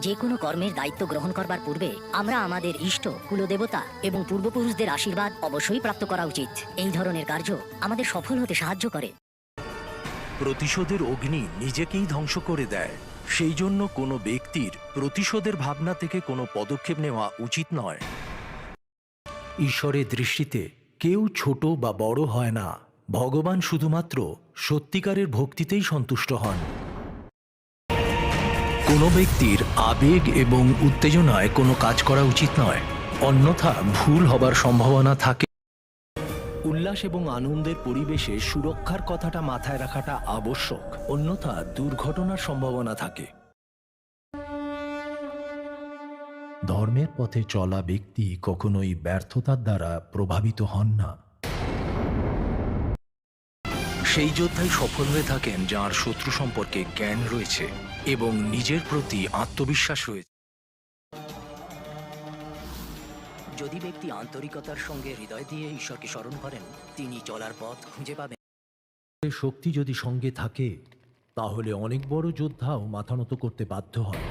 যে কোনো কর্মের দায়িত্ব গ্রহণ করবার পূর্বে আমরা আমাদের ইষ্ট, কুলদেবতা এবং পূর্বপুরুষদের আশীর্বাদ অবশ্যই প্রাপ্ত করা উচিত। এই ধরনের কার্য আমাদের সফল হতে সাহায্য করে। প্রতিশোধের অগ্নি নিজেকেই ধ্বংস করে দেয়। সেই জন্য কোনো ব্যক্তির প্রতিশোধের ভাবনা থেকে কোনো পদক্ষেপ নেওয়া উচিত নয়। ঈশ্বরের দৃষ্টিতে কেউ ছোট বা বড় হয় না। ভগবান শুধুমাত্র সত্যিকারের ভক্তিতেই সন্তুষ্ট হন। কোনো ব্যক্তির আবেগ এবং উত্তেজনায় কোনো কাজ করা উচিত নয়, অন্যথা ভুল হবার সম্ভাবনা থাকে। উল্লাস এবং আনন্দের পরিবেশে সুরক্ষার কথাটা মাথায় রাখাটা আবশ্যক, অন্যথা দুর্ঘটনার সম্ভাবনা থাকে। ধর্মের পথে চলা ব্যক্তি কখনোই ব্যর্থতার দ্বারা প্রভাবিত হন না। সেই যোদ্ধাই সফল হয়ে থাকেন যার শত্রু সম্পর্কে জ্ঞান রয়েছে এবং নিজের প্রতি আত্মবিশ্বাস রয়েছে। যদি ব্যক্তি আন্তরিকতার সঙ্গে হৃদয় দিয়ে ঈশ্বরকে স্মরণ করেন, তিনি চলার পথ খুঁজে পাবেন। শক্তি যদি সঙ্গে থাকে তাহলে অনেক বড় যোদ্ধাও মাথা নত করতে বাধ্য হয়।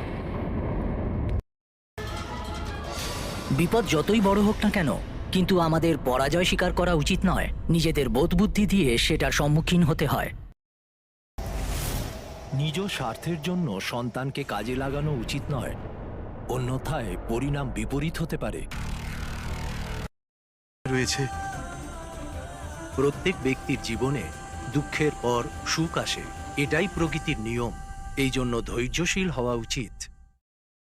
বিপদ যতই বড় হোক না কেন, কিন্তু আমাদের পরাজয় স্বীকার করা উচিত নয়। নিজেদের বোধ বুদ্ধি দিয়ে সেটার সম্মুখীন হতে হয়। নিজ স্বার্থের জন্য সন্তানকে কাজে লাগানো উচিত নয়, অন্যথায় পরিণাম বিপরীত হতে পারে। রয়েছে প্রত্যেক ব্যক্তির জীবনে দুঃখের পর সুখ আসে, এটাই প্রকৃতির নিয়ম। এই জন্য ধৈর্যশীল হওয়া উচিত।